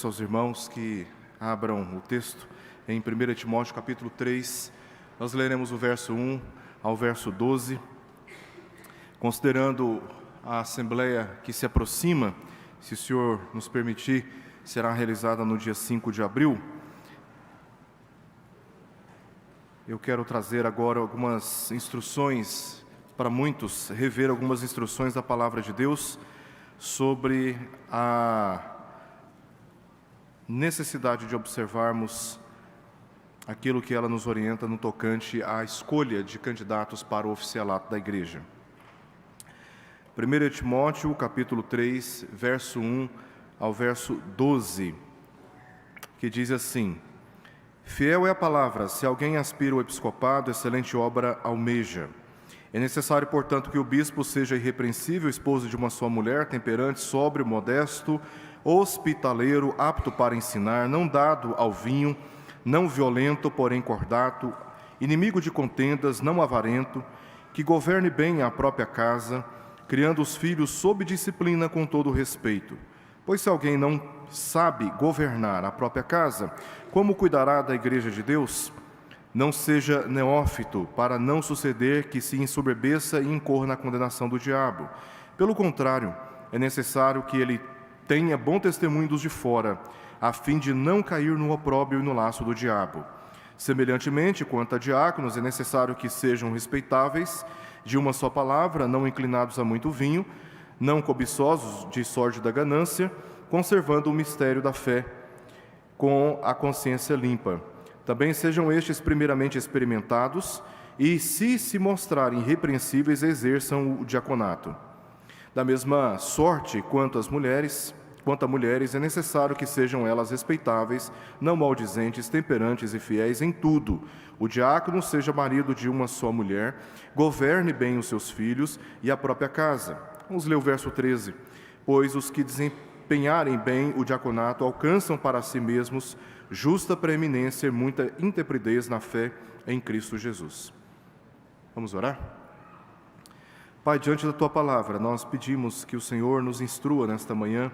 Peço aos irmãos que abram o texto em 1 Timóteo capítulo 3. Nós leremos o verso 1 ao verso 12. Considerando a assembleia que se aproxima, se o Senhor nos permitir, será realizada no dia 5 de abril. Eu quero trazer agora algumas instruções para muitos, rever algumas instruções da Palavra de Deus sobre a necessidade de observarmos aquilo que ela nos orienta no tocante à escolha de candidatos para o oficialato da igreja. 1 Timóteo, capítulo 3, verso 1 ao verso 12, que diz assim: Fiel é a palavra, se alguém aspira ao episcopado, excelente obra almeja. É necessário, portanto, que o bispo seja irrepreensível, esposo de uma só mulher, temperante, sóbrio, modesto, hospitaleiro, apto para ensinar, não dado ao vinho, não violento, porém cordato, inimigo de contendas, não avarento, que governe bem a própria casa, criando os filhos sob disciplina com todo respeito. Pois se alguém não sabe governar a própria casa, como cuidará da igreja de Deus? Não seja neófito, para não suceder que se ensoberbeça e incorra na condenação do diabo. Pelo contrário, é necessário que ele tenha bom testemunho dos de fora, a fim de não cair no opróbrio e no laço do diabo. Semelhantemente, quanto a diáconos, é necessário que sejam respeitáveis, de uma só palavra, não inclinados a muito vinho, não cobiçosos de sorte da ganância, conservando o mistério da fé, com a consciência limpa. Também sejam estes primeiramente experimentados, e se mostrarem irrepreensíveis, exerçam o diaconato. Da mesma sorte, quanto a mulheres, é necessário que sejam elas respeitáveis, não maldizentes, temperantes e fiéis em tudo. O diácono seja marido de uma só mulher, governe bem os seus filhos e a própria casa. Vamos ler o verso 13. Pois os que desempenharem bem o diaconato alcançam para si mesmos justa preeminência e muita intrepidez na fé em Cristo Jesus. Vamos orar? Pai, diante da Tua Palavra, nós pedimos que o Senhor nos instrua nesta manhã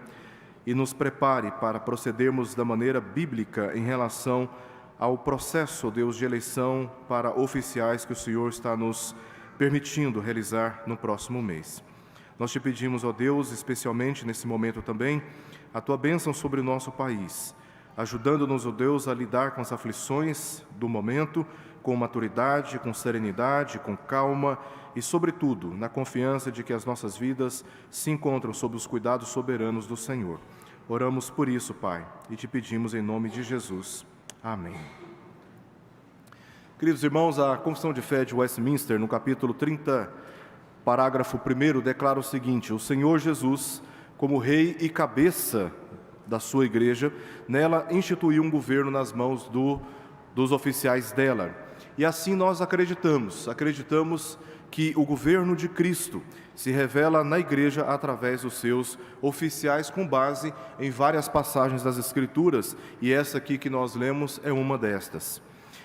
e nos prepare para procedermos da maneira bíblica em relação ao processo, Deus, de eleição para oficiais que o Senhor está nos permitindo realizar no próximo mês. Nós te pedimos, ó Deus, especialmente nesse momento também, a Tua bênção sobre o nosso país, ajudando-nos, ó Deus, a lidar com as aflições do momento, com maturidade, com serenidade, com calma e, sobretudo, na confiança de que as nossas vidas se encontram sob os cuidados soberanos do Senhor. Oramos por isso, Pai, e te pedimos em nome de Jesus. Amém. Queridos irmãos, a Confissão de Fé de Westminster, no capítulo 30, parágrafo 1, declara o seguinte: o Senhor Jesus, como Rei e cabeça da sua igreja, nela instituiu um governo nas mãos dos oficiais dela. E assim nós acreditamos que o governo de Cristo se revela na igreja através dos seus oficiais, com base em várias passagens das Escrituras, e essa aqui que nós lemos é uma destas.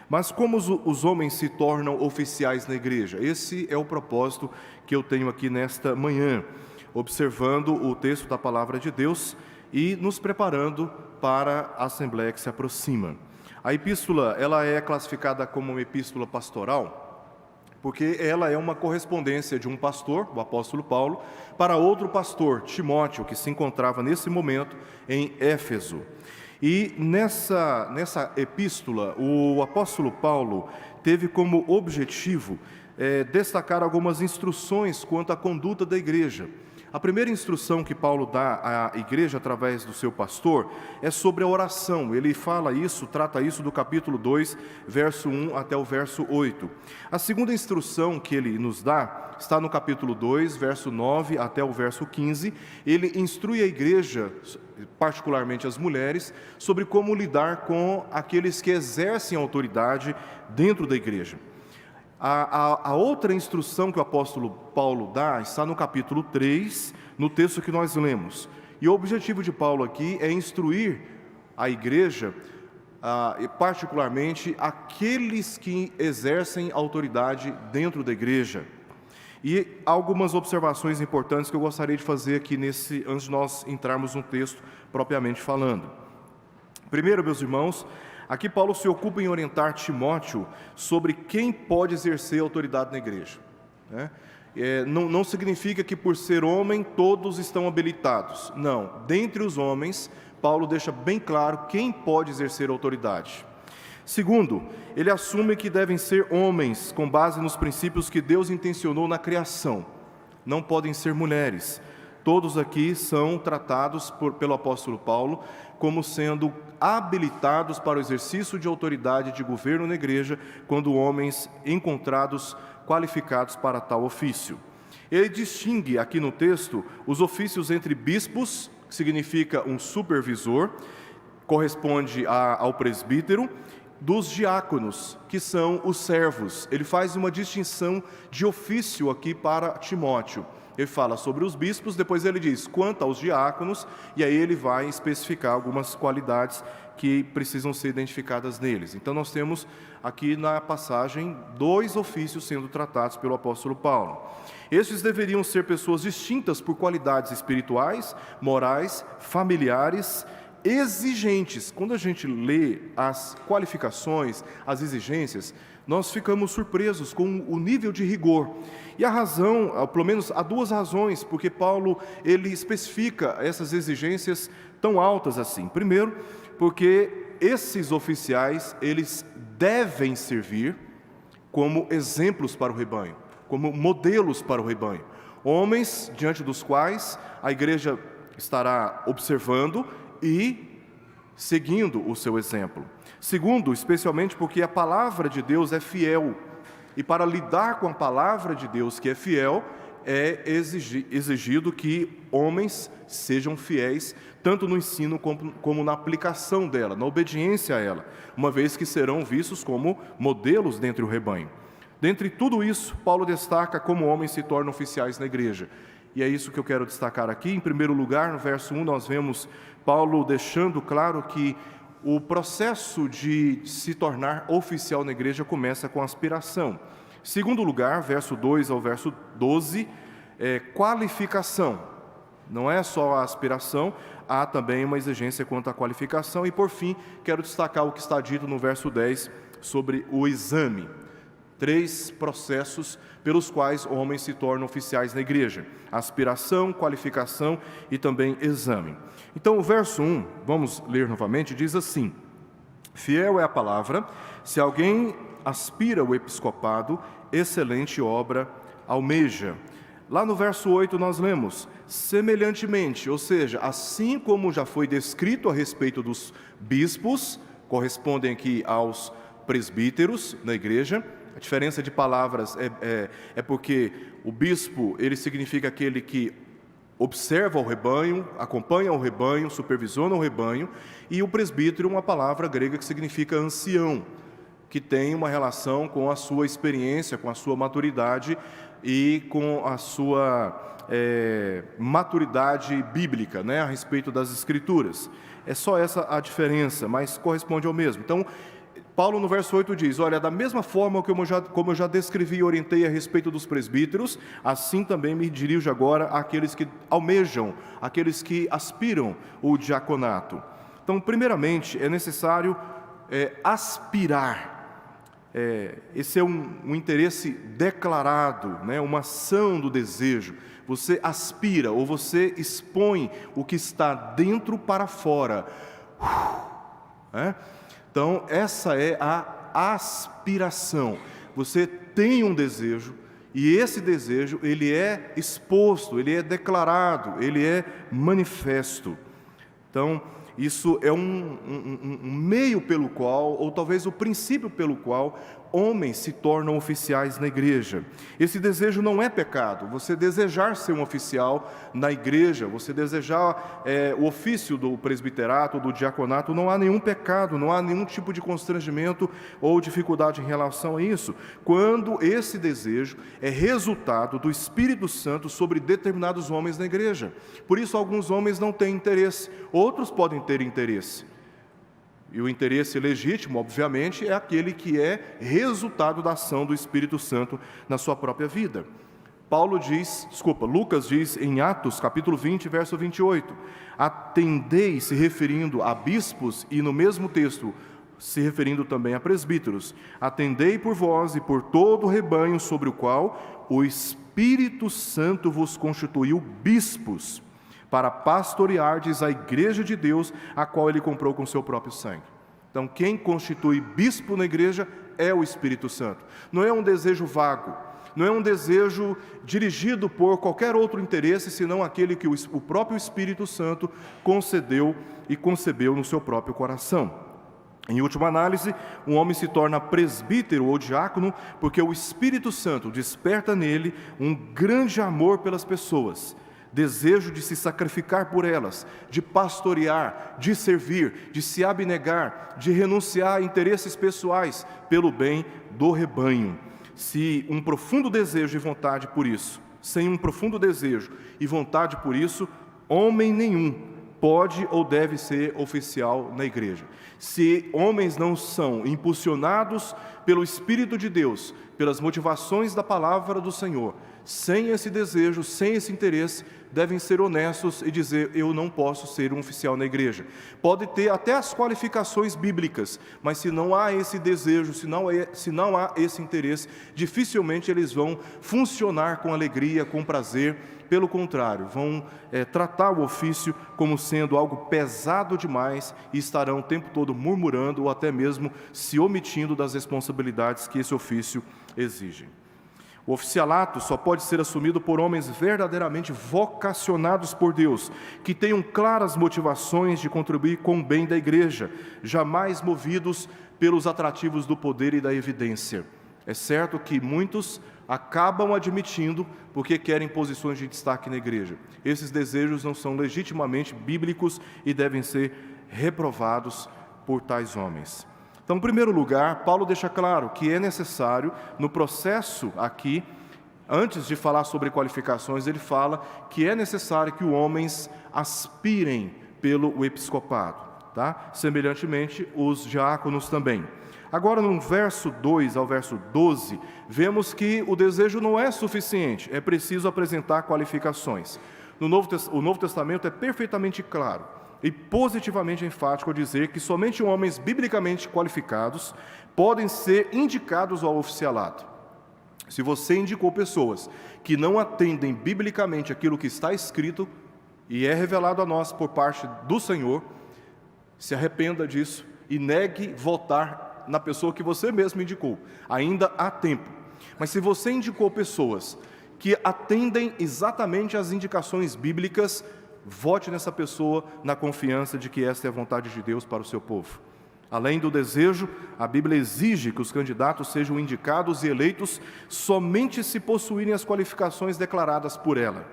Mas como os homens se tornam oficiais na igreja? Esse é o propósito que eu tenho aqui nesta manhã, observando o texto da Palavra de Deus e nos preparando para a Assembleia que se aproxima. A epístola, ela é classificada como uma epístola pastoral, porque ela é uma correspondência de um pastor, o apóstolo Paulo, para outro pastor, Timóteo, que se encontrava nesse momento em Éfeso. E nessa epístola, o apóstolo Paulo teve como objetivo destacar algumas instruções quanto à conduta da igreja. A primeira instrução que Paulo dá à igreja através do seu pastor é sobre a oração. Ele trata isso do capítulo 2, verso 1 até o verso 8. A segunda instrução que ele nos dá está no capítulo 2, verso 9 até o verso 15. Ele instrui a igreja, particularmente as mulheres, sobre como lidar com aqueles que exercem autoridade dentro da igreja. A outra instrução que o apóstolo Paulo dá está no capítulo 3, no texto que nós lemos. E o objetivo de Paulo aqui é instruir a igreja, e particularmente aqueles que exercem autoridade dentro da igreja. E algumas observações importantes que eu gostaria de fazer aqui antes de nós entrarmos no texto propriamente falando. Primeiro, meus irmãos, aqui Paulo se ocupa em orientar Timóteo sobre quem pode exercer autoridade na igreja, né? Não significa que por ser homem todos estão habilitados. Não, dentre os homens, Paulo deixa bem claro quem pode exercer autoridade. Segundo, ele assume que devem ser homens com base nos princípios que Deus intencionou na criação. Não podem ser mulheres. Todos aqui são tratados pelo apóstolo Paulo como sendo habilitados para o exercício de autoridade de governo na igreja, quando homens encontrados qualificados para tal ofício. Ele distingue aqui no texto os ofícios entre bispos, que significa um supervisor, corresponde ao presbítero, dos diáconos, que são os servos. Ele faz uma distinção de ofício aqui para Timóteo. Ele fala sobre os bispos, depois ele diz quanto aos diáconos, e aí ele vai especificar algumas qualidades que precisam ser identificadas neles. Então nós temos aqui na passagem 2 ofícios sendo tratados pelo apóstolo Paulo. Estes deveriam ser pessoas distintas por qualidades espirituais, morais, familiares, exigentes. Quando a gente lê as qualificações, as exigências, nós ficamos surpresos com o nível de rigor. E a razão, pelo menos há 2 razões, porque Paulo ele especifica essas exigências tão altas assim. Primeiro, porque esses oficiais, eles devem servir como exemplos para o rebanho, como modelos para o rebanho. Homens diante dos quais a igreja estará observando e seguindo o seu exemplo. Segundo, especialmente porque a palavra de Deus é fiel, e para lidar com a palavra de Deus que é fiel, é exigido que homens sejam fiéis, tanto no ensino como na aplicação dela, na obediência a ela, uma vez que serão vistos como modelos dentre o rebanho. Dentre tudo isso, Paulo destaca como homens se tornam oficiais na igreja. E é isso que eu quero destacar aqui. Em primeiro lugar, no verso 1, nós vemos Paulo deixando claro que o processo de se tornar oficial na igreja começa com aspiração. Segundo lugar, verso 2 ao verso 12, qualificação. Não é só a aspiração, há também uma exigência quanto à qualificação. E por fim, quero destacar o que está dito no verso 10 sobre o exame. 3 processos pelos quais homens se tornam oficiais na igreja: aspiração, qualificação e também exame. Então, o verso 1, vamos ler novamente, diz assim: fiel é a palavra, se alguém aspira o episcopado, excelente obra almeja. Lá no verso 8 nós lemos: semelhantemente, ou seja, assim como já foi descrito a respeito dos bispos, correspondem aqui aos presbíteros na igreja. A diferença de palavras é porque o bispo, ele significa aquele que observa o rebanho, acompanha o rebanho, supervisiona o rebanho, e o presbítero, uma palavra grega que significa ancião, que tem uma relação com a sua experiência, com a sua maturidade e com a sua maturidade bíblica, né, a respeito das Escrituras. É só essa a diferença, mas corresponde ao mesmo. Então, Paulo no verso 8 diz: olha, da mesma forma como eu já descrevi e orientei a respeito dos presbíteros, assim também me dirijo agora àqueles que almejam, àqueles que aspiram o diaconato. Então, primeiramente, é necessário aspirar. Esse é um interesse declarado, né, uma ação do desejo. Você aspira, ou você expõe o que está dentro para fora. Então, essa é a aspiração. Você tem um desejo, e esse desejo, ele é exposto, ele é declarado, ele é manifesto. Então, isso é um meio pelo qual, ou talvez o princípio pelo qual, homens se tornam oficiais na igreja. Esse desejo não é pecado. Você desejar ser um oficial na igreja, você desejar o ofício do presbiterato, do diaconato, não há nenhum pecado, não há nenhum tipo de constrangimento ou dificuldade em relação a isso, quando esse desejo é resultado do Espírito Santo sobre determinados homens na igreja. Por isso, alguns homens não têm interesse, outros podem ter interesse. E o interesse legítimo, obviamente, é aquele que é resultado da ação do Espírito Santo na sua própria vida. Lucas diz em Atos, capítulo 20, verso 28, atendei, se referindo a bispos, e no mesmo texto, se referindo também a presbíteros, atendei por vós e por todo o rebanho sobre o qual o Espírito Santo vos constituiu bispos, para pastoreardes a igreja de Deus, a qual ele comprou com seu próprio sangue. Então, quem constitui bispo na igreja é o Espírito Santo. Não é um desejo vago, não é um desejo dirigido por qualquer outro interesse, senão aquele que o próprio Espírito Santo concedeu e concebeu no seu próprio coração. Em última análise, um homem se torna presbítero ou diácono porque o Espírito Santo desperta nele um grande amor pelas pessoas, desejo de se sacrificar por elas, de pastorear, de servir, de se abnegar, de renunciar a interesses pessoais pelo bem do rebanho. Se um profundo desejo e vontade por isso, sem um profundo desejo e vontade por isso, homem nenhum pode ou deve ser oficial na igreja. Se homens não são impulsionados pelo Espírito de Deus, pelas motivações da palavra do Senhor, sem esse desejo, sem esse interesse, devem ser honestos e dizer, eu não posso ser um oficial na igreja. Pode ter até as qualificações bíblicas, mas se não há esse desejo, se não há esse interesse, dificilmente eles vão funcionar com alegria, com prazer. Pelo contrário, vão tratar o ofício como sendo algo pesado demais e estarão o tempo todo murmurando ou até mesmo se omitindo das responsabilidades que esse ofício exige. O oficialato só pode ser assumido por homens verdadeiramente vocacionados por Deus, que tenham claras motivações de contribuir com o bem da igreja, jamais movidos pelos atrativos do poder e da evidência. É certo que muitos acabam admitindo porque querem posições de destaque na igreja. Esses desejos não são legitimamente bíblicos e devem ser reprovados por tais homens. Então, em primeiro lugar, Paulo deixa claro que é necessário, no processo aqui, antes de falar sobre qualificações, ele fala que é necessário que os homens aspirem pelo episcopado, tá? Semelhantemente, os diáconos também. Agora, no verso 2 ao verso 12, vemos que o desejo não é suficiente, é preciso apresentar qualificações. O Novo Testamento é perfeitamente claro e positivamente enfático ao dizer que somente homens biblicamente qualificados podem ser indicados ao oficialato. Se você indicou pessoas que não atendem biblicamente aquilo que está escrito e é revelado a nós por parte do Senhor, se arrependa disso e negue votar na pessoa que você mesmo indicou. Ainda há tempo. Mas se você indicou pessoas que atendem exatamente às indicações bíblicas, vote nessa pessoa na confiança de que esta é a vontade de Deus para o seu povo. Além do desejo, a Bíblia exige que os candidatos sejam indicados e eleitos somente se possuírem as qualificações declaradas por ela.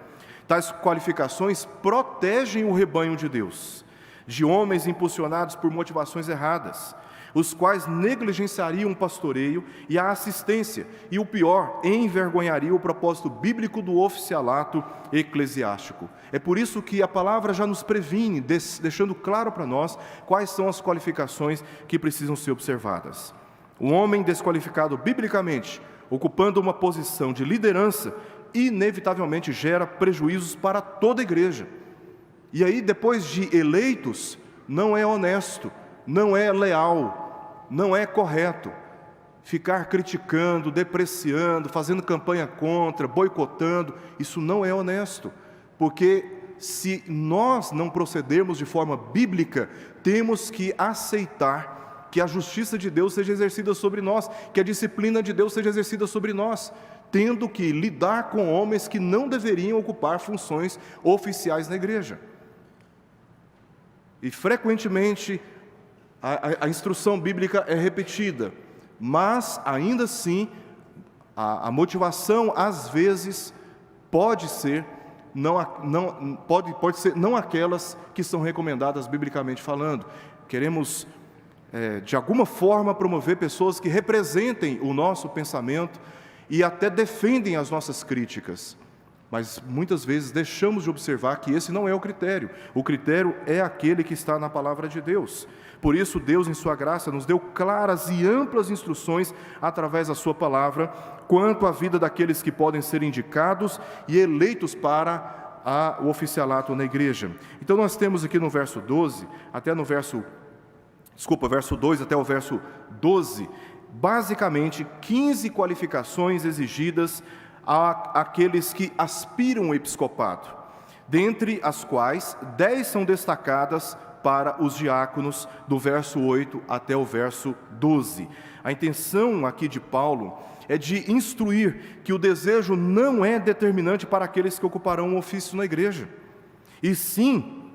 Tais qualificações protegem o rebanho de Deus de homens impulsionados por motivações erradas, os quais negligenciariam o pastoreio e a assistência, e o pior, envergonhariam o propósito bíblico do oficialato eclesiástico. É por isso que a palavra já nos previne, deixando claro para nós quais são as qualificações que precisam ser observadas. Um homem desqualificado biblicamente, ocupando uma posição de liderança, inevitavelmente gera prejuízos para toda a igreja. E aí, depois de eleitos, não é honesto, não é leal, não é correto ficar criticando, depreciando, fazendo campanha contra, boicotando. Isso não é honesto, porque se nós não procedermos de forma bíblica, temos que aceitar que a justiça de Deus seja exercida sobre nós, que a disciplina de Deus seja exercida sobre nós, tendo que lidar com homens que não deveriam ocupar funções oficiais na igreja. E frequentemente a instrução bíblica é repetida, mas ainda assim a motivação às vezes pode ser não aquelas que são recomendadas biblicamente falando. Queremos de alguma forma promover pessoas que representem o nosso pensamento e até defendem as nossas críticas. Mas muitas vezes deixamos de observar que esse não é o critério. O critério é aquele que está na palavra de Deus. Por isso, Deus, em sua graça, nos deu claras e amplas instruções através da sua palavra quanto à vida daqueles que podem ser indicados e eleitos para o oficialato na igreja. Então nós temos aqui no verso 12, verso 2 até o verso 12, basicamente 15 qualificações exigidas àqueles que aspiram ao episcopado, dentre as quais 10 são destacadas para os diáconos, do verso 8 até o verso 12. A intenção aqui de Paulo é de instruir que o desejo não é determinante para aqueles que ocuparão um ofício na igreja, e sim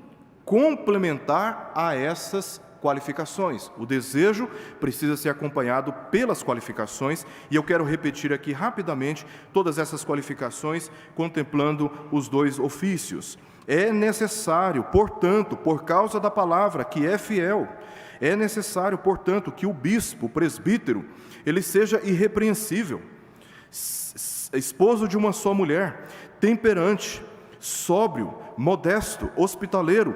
complementar a essas qualificações. O desejo precisa ser acompanhado pelas qualificações, e eu quero repetir aqui rapidamente todas essas qualificações, contemplando os dois ofícios. É necessário, portanto, por causa da palavra que é fiel, é necessário, portanto, que o bispo, o presbítero, ele seja irrepreensível, esposo de uma só mulher, temperante, sóbrio, modesto, hospitaleiro.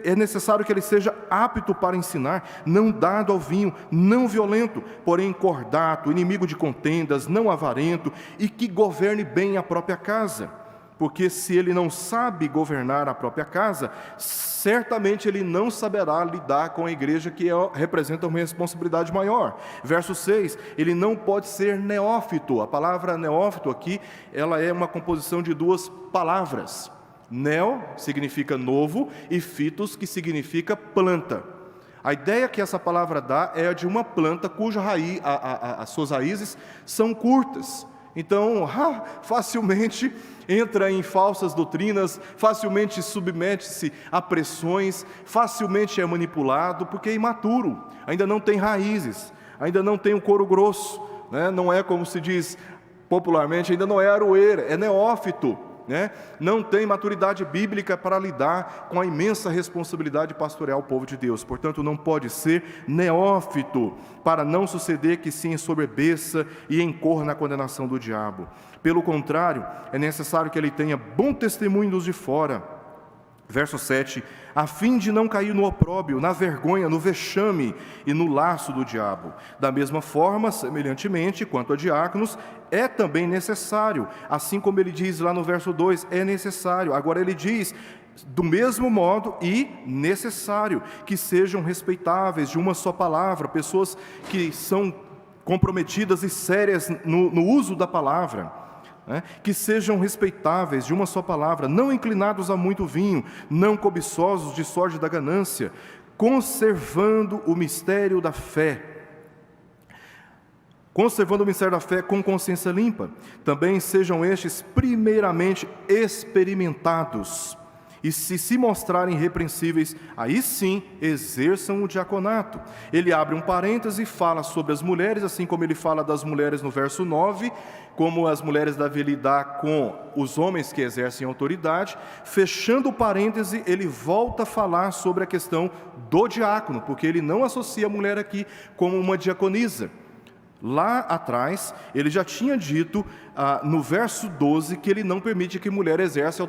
É necessário que ele seja apto para ensinar, não dado ao vinho, não violento, porém cordato, inimigo de contendas, não avarento, e que governe bem a própria casa. Porque se ele não sabe governar a própria casa, certamente ele não saberá lidar com a igreja, que representa uma responsabilidade maior. Verso 6, ele não pode ser neófito. A palavra neófito aqui, ela é uma composição de duas palavras. Neo significa novo e fitos, que significa planta. A ideia que essa palavra dá é a de uma planta cuja raiz, as suas raízes são curtas. Então, facilmente entra em falsas doutrinas, facilmente submete-se a pressões, facilmente é manipulado, porque é imaturo, ainda não tem raízes, ainda não tem um couro grosso, né? Não é como se diz popularmente, ainda não é aroeira, é neófito, né? Não tem maturidade bíblica para lidar com a imensa responsabilidade pastoreal do povo de Deus. Portanto, não pode ser neófito, para não suceder que se ensoberbeça e incorra na condenação do diabo. Pelo contrário, é necessário que ele tenha bom testemunho dos de fora. Verso 7, a fim de não cair no opróbrio, na vergonha, no vexame e no laço do diabo. Da mesma forma, semelhantemente, quanto a diáconos, é também necessário, assim como ele diz lá no verso 2, é necessário. Agora ele diz, do mesmo modo e necessário, que sejam respeitáveis, de uma só palavra, pessoas que são comprometidas e sérias no uso da palavra. Que sejam respeitáveis, de uma só palavra, não inclinados a muito vinho, não cobiçosos de sorte da ganância, conservando o mistério da fé com consciência limpa. Também sejam estes primeiramente experimentados, e se mostrarem irrepreensíveis, aí sim exerçam o diaconato. Ele abre um parêntese e fala sobre as mulheres, assim como ele fala das mulheres no verso 9, como as mulheres devem lidar com os homens que exercem autoridade. Fechando o parêntese, ele volta a falar sobre a questão do diácono, porque ele não associa a mulher aqui como uma diaconisa. Lá atrás, ele já tinha dito, no verso 12, que ele não permite que mulher exerça a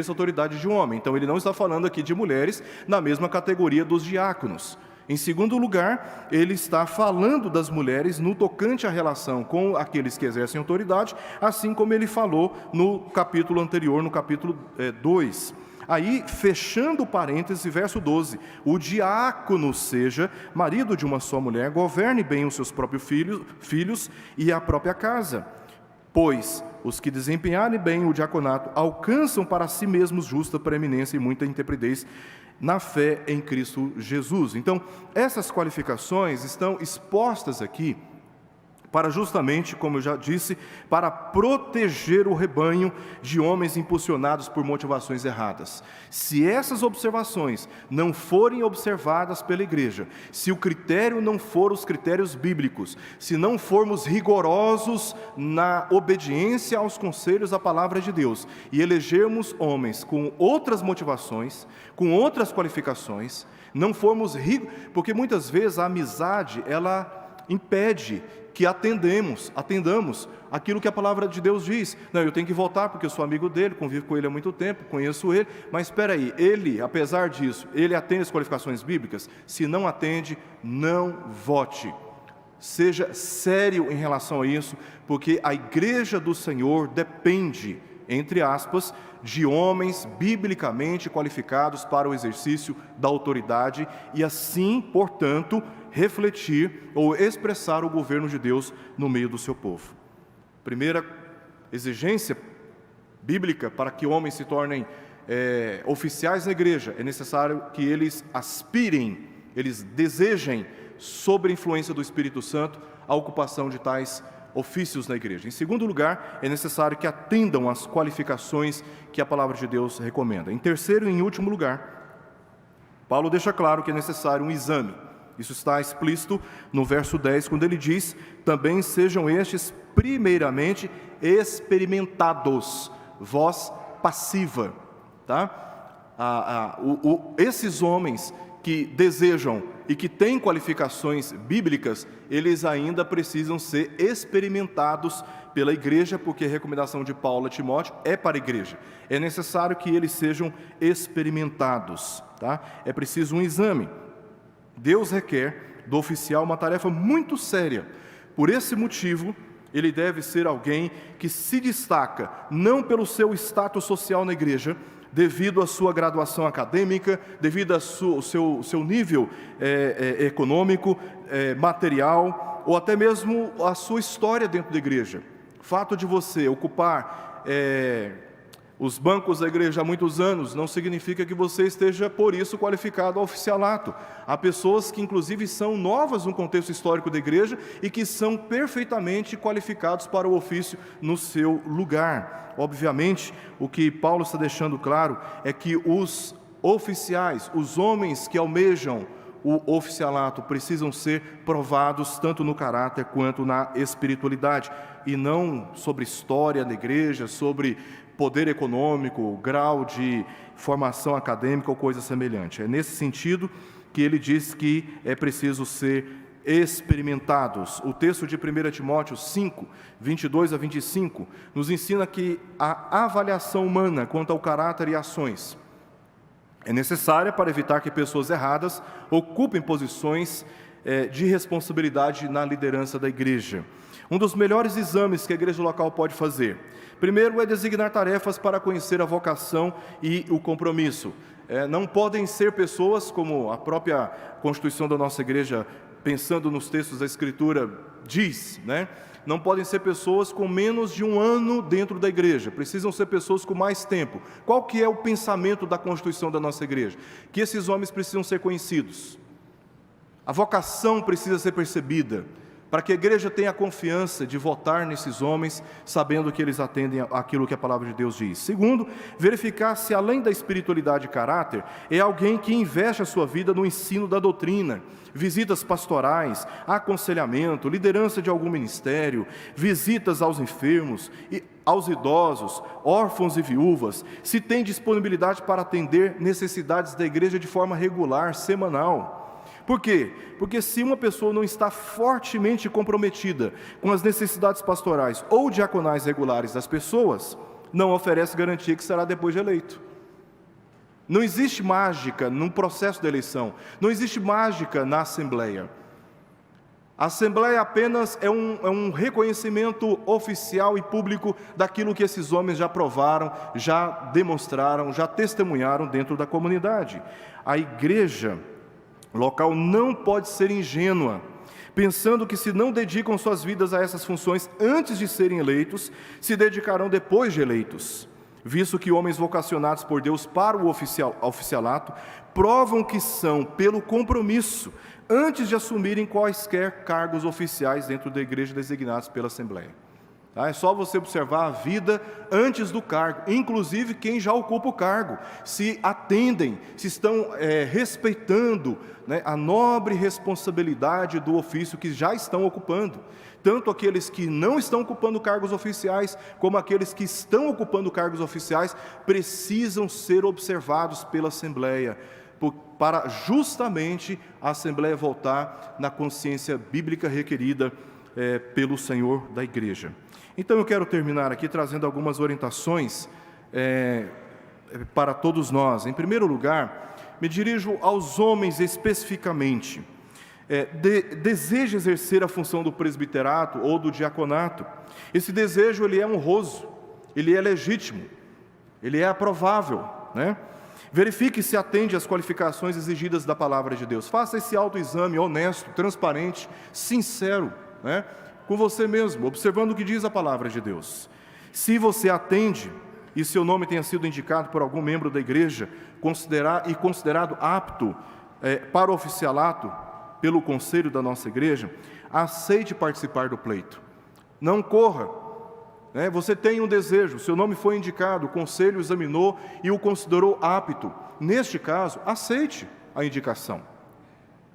autoridade de um homem. Então, ele não está falando aqui de mulheres na mesma categoria dos diáconos. Em segundo lugar, ele está falando das mulheres no tocante à relação com aqueles que exercem autoridade, assim como ele falou no capítulo anterior, no capítulo 2. Aí, fechando o parêntese, verso 12, o diácono seja marido de uma só mulher, governe bem os seus próprios filhos e a própria casa, pois os que desempenharem bem o diaconato alcançam para si mesmos justa preeminência e muita intrepidez na fé em Cristo Jesus. Então, essas qualificações estão expostas aqui para justamente, como eu já disse, para proteger o rebanho de homens impulsionados por motivações erradas. Se essas observações não forem observadas pela igreja, se o critério não for os critérios bíblicos, se não formos rigorosos na obediência aos conselhos da palavra de Deus e elegermos homens com outras motivações, com outras qualificações, não formos porque muitas vezes a amizade, ela impede que atendamos aquilo que a palavra de Deus diz. Não, eu tenho que votar porque eu sou amigo dele, convivo com ele há muito tempo, conheço ele, mas espera aí, ele, apesar disso, ele atende as qualificações bíblicas? Se não atende, não vote. Seja sério em relação a isso, porque a igreja do Senhor depende, entre aspas, de homens biblicamente qualificados para o exercício da autoridade e assim, portanto, refletir ou expressar o governo de Deus no meio do seu povo. Primeira exigência bíblica para que homens se tornem oficiais na igreja, é necessário que eles aspirem, eles desejem, sob a influência do Espírito Santo, a ocupação de tais ofícios na igreja. Em segundo lugar, é necessário que atendam às qualificações que a palavra de Deus recomenda. Em terceiro e em último lugar, Paulo deixa claro que é necessário um exame. Isso está explícito no verso 10, quando ele diz: também sejam estes primeiramente experimentados, voz passiva, tá? Esses homens que desejam e que têm qualificações bíblicas, eles ainda precisam ser experimentados pela igreja, porque a recomendação de Paulo a Timóteo é para a igreja. É necessário que eles sejam experimentados, tá? É preciso um exame. Deus requer do oficial uma tarefa muito séria. Por esse motivo, ele deve ser alguém que se destaca, não pelo seu status social na igreja, devido à sua graduação acadêmica, devido ao seu nível econômico, material, ou até mesmo a sua história dentro da igreja. O fato de você ocupar os bancos da igreja há muitos anos não significa que você esteja, por isso, qualificado ao oficialato. Há pessoas que, inclusive, são novas no contexto histórico da igreja e que são perfeitamente qualificados para o ofício no seu lugar. Obviamente, o que Paulo está deixando claro é que os oficiais, os homens que almejam o oficialato, precisam ser provados tanto no caráter quanto na espiritualidade, e não sobre história da igreja, sobre poder econômico, grau de formação acadêmica ou coisa semelhante. É nesse sentido que ele diz que é preciso ser experimentados. O texto de 1 Timóteo 5, 22 a 25, nos ensina que a avaliação humana quanto ao caráter e ações é necessária para evitar que pessoas erradas ocupem posições de responsabilidade na liderança da igreja. Um dos melhores exames que a igreja local pode fazer, primeiro, é designar tarefas para conhecer a vocação e o compromisso. Não podem ser pessoas, como a própria Constituição da nossa igreja, pensando nos textos da Escritura, diz, não podem ser pessoas com menos de 1 ano dentro da igreja, precisam ser pessoas com mais tempo. Qual que é o pensamento da Constituição da nossa igreja? Que esses homens precisam ser conhecidos. A vocação precisa ser percebida, para que a igreja tenha a confiança de votar nesses homens, sabendo que eles atendem àquilo que a palavra de Deus diz. Segundo, verificar se além da espiritualidade e caráter, é alguém que investe a sua vida no ensino da doutrina, visitas pastorais, aconselhamento, liderança de algum ministério, visitas aos enfermos, e aos idosos, órfãos e viúvas, se tem disponibilidade para atender necessidades da igreja de forma regular, semanal. Por quê? Porque se uma pessoa não está fortemente comprometida com as necessidades pastorais ou diaconais regulares das pessoas, não oferece garantia que será depois de eleito. Não existe mágica no processo de eleição, não existe mágica na Assembleia. A Assembleia apenas é um reconhecimento oficial e público daquilo que esses homens já provaram, já demonstraram, já testemunharam dentro da comunidade. A igreja local não pode ser ingênua, pensando que se não dedicam suas vidas a essas funções antes de serem eleitos, se dedicarão depois de eleitos, visto que homens vocacionados por Deus para o oficialato provam que são pelo compromisso antes de assumirem quaisquer cargos oficiais dentro da igreja designados pela Assembleia. É só você observar a vida antes do cargo, inclusive quem já ocupa o cargo, se atendem, se estão respeitando a nobre responsabilidade do ofício que já estão ocupando. Tanto aqueles que não estão ocupando cargos oficiais, como aqueles que estão ocupando cargos oficiais, precisam ser observados pela Assembleia, para justamente a Assembleia voltar na consciência bíblica requerida pelo Senhor da igreja. Então eu quero terminar aqui trazendo algumas orientações para todos nós. Em primeiro lugar, me dirijo aos homens especificamente. Deseja exercer a função do presbiterato ou do diaconato. Esse desejo ele é honroso, ele é legítimo, ele é aprovável, né? Verifique se atende às qualificações exigidas da palavra de Deus. Faça esse autoexame honesto, transparente, sincero, né? Com você mesmo, observando o que diz a palavra de Deus. Se você atende e seu nome tenha sido indicado por algum membro da igreja, considerado apto para o oficialato pelo conselho da nossa igreja, aceite participar do pleito. Não corra. Você tem um desejo, seu nome foi indicado, o conselho examinou e o considerou apto. Neste caso, aceite a indicação.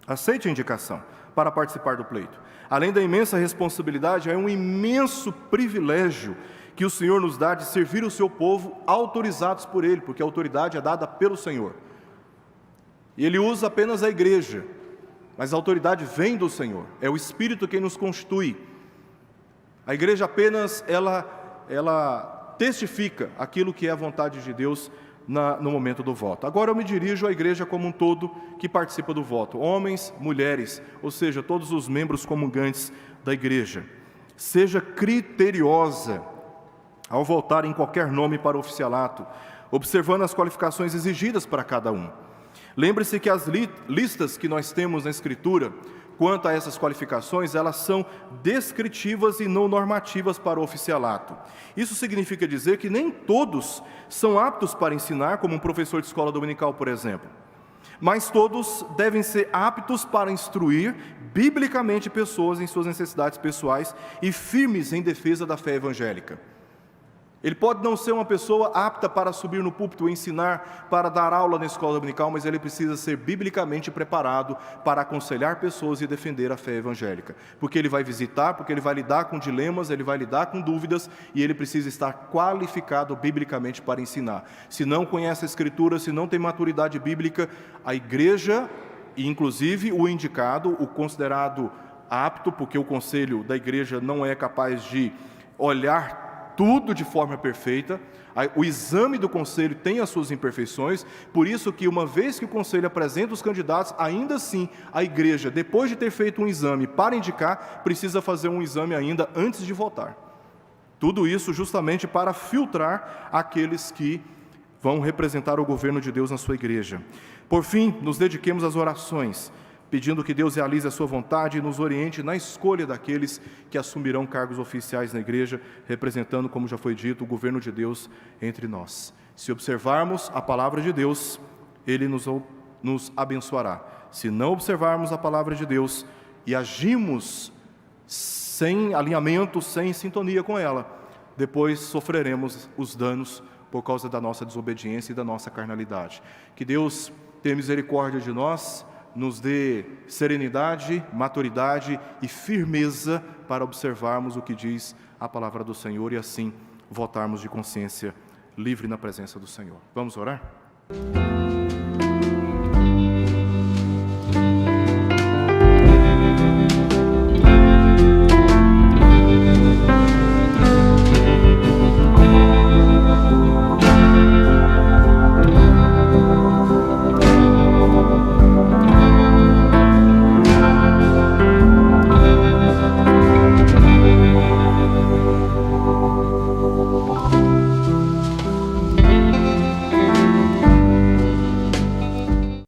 Aceite a indicação para participar do pleito. Além da imensa responsabilidade, é um imenso privilégio que o Senhor nos dá de servir o seu povo autorizados por Ele, porque a autoridade é dada pelo Senhor. E Ele usa apenas a igreja, mas a autoridade vem do Senhor, é o Espírito quem nos constitui. A igreja apenas, ela testifica aquilo que é a vontade de Deus no momento do voto. Agora eu me dirijo à igreja como um todo que participa do voto, homens, mulheres, ou seja, todos os membros comungantes da igreja. Seja criteriosa ao votar em qualquer nome para o oficialato, observando as qualificações exigidas para cada um. Lembre-se que as listas que nós temos na Escritura, quanto a essas qualificações, elas são descritivas e não normativas para o oficialato. Isso significa dizer que nem todos são aptos para ensinar, como um professor de escola dominical, por exemplo. Mas todos devem ser aptos para instruir biblicamente pessoas em suas necessidades pessoais e firmes em defesa da fé evangélica. Ele pode não ser uma pessoa apta para subir no púlpito e ensinar, para dar aula na escola dominical, mas ele precisa ser biblicamente preparado para aconselhar pessoas e defender a fé evangélica. Porque ele vai visitar, porque ele vai lidar com dilemas, ele vai lidar com dúvidas, e ele precisa estar qualificado biblicamente para ensinar. Se não conhece a Escritura, se não tem maturidade bíblica, a igreja, e inclusive o indicado, o considerado apto, porque o conselho da igreja não é capaz de olhar tudo de forma perfeita, o exame do conselho tem as suas imperfeições, por isso que uma vez que o conselho apresenta os candidatos, ainda assim a igreja, depois de ter feito um exame para indicar, precisa fazer um exame ainda antes de votar. Tudo isso justamente para filtrar aqueles que vão representar o governo de Deus na sua igreja. Por fim, nos dediquemos às orações, pedindo que Deus realize a sua vontade e nos oriente na escolha daqueles que assumirão cargos oficiais na igreja, representando, como já foi dito, o governo de Deus entre nós. Se observarmos a palavra de Deus, Ele nos abençoará. Se não observarmos a palavra de Deus e agimos sem alinhamento, sem sintonia com ela, depois sofreremos os danos por causa da nossa desobediência e da nossa carnalidade. Que Deus tenha misericórdia de nós, nos dê serenidade, maturidade e firmeza para observarmos o que diz a palavra do Senhor e assim votarmos de consciência livre na presença do Senhor. Vamos orar?